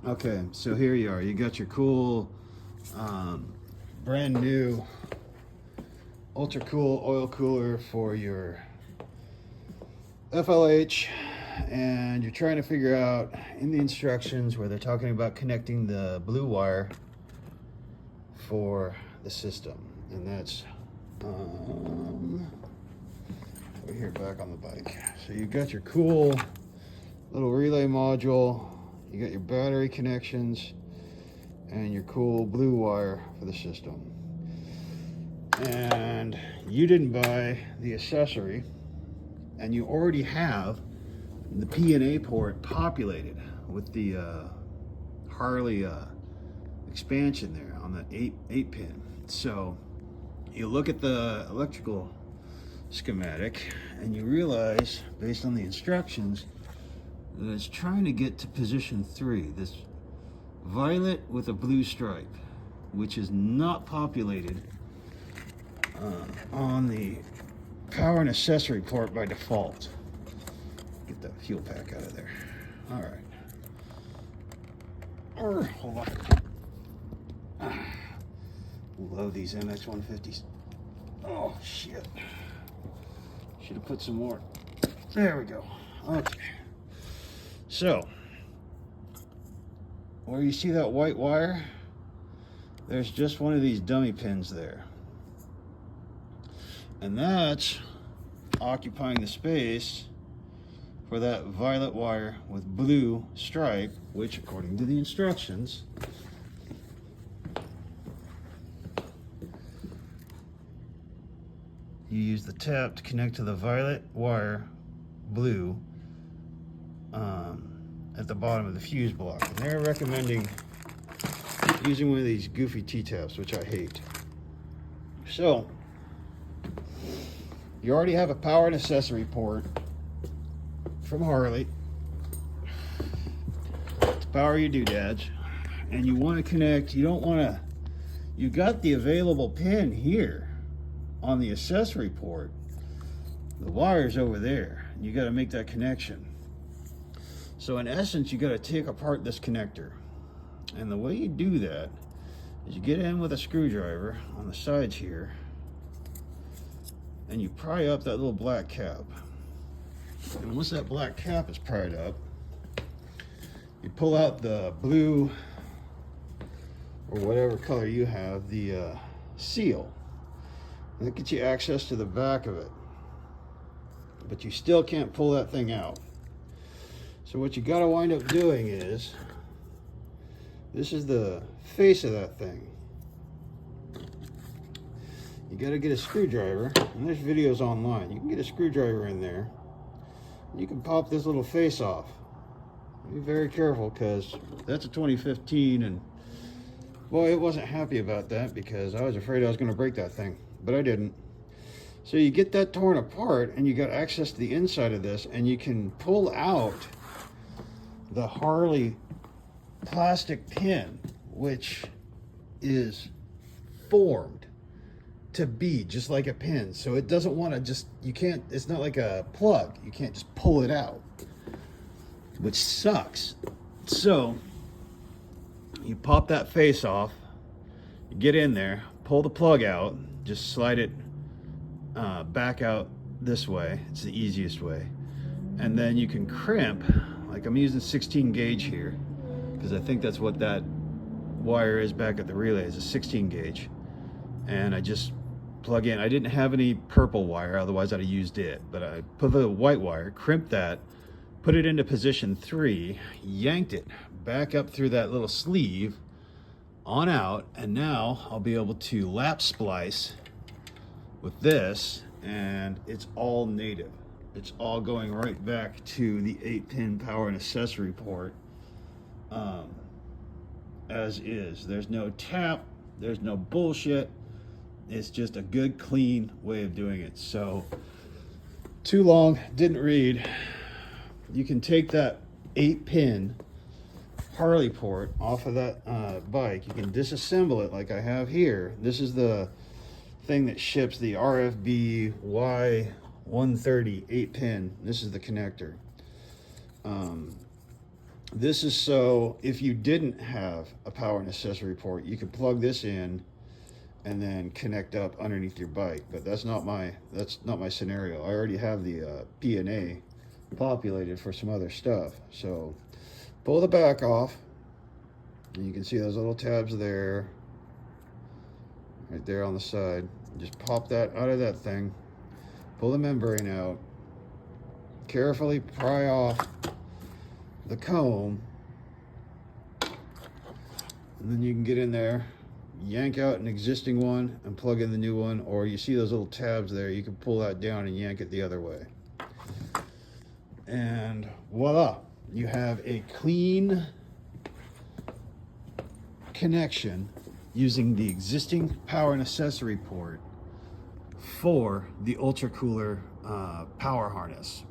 Okay, so here you are. You got your cool, brand new Ultracool oil cooler for your FLH, and you're trying to figure out in the instructions where they're talking about connecting the blue wire for the system, and that's over here back on the bike. So you got your cool little relay module, you got your battery connections, and your cool blue wire for the system. And you didn't buy the accessory, and you already have the P&A port populated with the Harley expansion there on the 8 pin. So you look at the electrical schematic and you realize, based on the instructions, that it's trying to get to position 3, this violet with a blue stripe, which is not populated on the power and accessory port by default. Get that fuel pack out of there. All right. Hold on. Love these MX150s. Oh shit. Should have put some more. There we go. Okay. So, where you see that white wire, there's just one of these dummy pins there. And that's occupying the space for that violet wire with blue stripe, which according to the instructions you use the tap to connect to the violet wire blue at the bottom of the fuse block. And they're recommending using one of these goofy T-taps, which I hate. So you already have a power and accessory port from Harley to power your doodads, and you want to connect. You don't want to. You got the available pin here on the accessory port. The wire's over there. You got to make that connection. So in essence, you got to take apart this connector, and the way you do that is you get in with a screwdriver on the sides here, and you pry up that little black cap. And once that black cap is pried up, you pull out the blue or whatever color you have, the seal. And that gets you access to the back of it. But you still can't pull that thing out. So what you got to wind up doing is, this is the face of that thing. You got to get a screwdriver, and there's videos online. You can get a screwdriver in there. You can pop this little face off. Be very careful, because that's a 2015, and boy, it wasn't happy about that because I was afraid I was going to break that thing, but I didn't. So you get that torn apart, and you got access to the inside of this, and you can pull out the Harley plastic pin, which is formed to be just like a pin. So it doesn't want to just, you can't, it's not like a plug. You can't just pull it out, which sucks. So you pop that face off, you get in there, pull the plug out, just slide it back out this way. It's the easiest way. And then you can crimp, like I'm using 16 gauge here, because I think that's what that wire is back at the relay, is a 16 gauge. And I just plug in. I didn't have any purple wire, otherwise I'd have used it, but I put the white wire, crimped that, put it into position 3, yanked it back up through that little sleeve on out, and now I'll be able to lap splice with this, and it's all native. It's all going right back to the 8-pin power and accessory port as is. There's no tap, there's no bullshit. It's just a good, clean way of doing it. So, too long, didn't read. You can take that 8-pin Harley port off of that bike. You can disassemble it like I have here. This is the thing that ships the RFB Y130 8-pin. This is the connector. This is so if you didn't have a power and accessory port, you could plug this in and then connect up underneath your bike. But that's not my scenario. I already have the P&A populated for some other stuff. So pull the back off, and you can see those little tabs there, right there on the side. Just pop that out of that thing, pull the membrane out, carefully pry off the comb, and then you can get in there, yank out an existing one and plug in the new one, or you see those little tabs there, you can pull that down and yank it the other way. And voila, you have a clean connection using the existing power and accessory port for the Ultracooler power harness.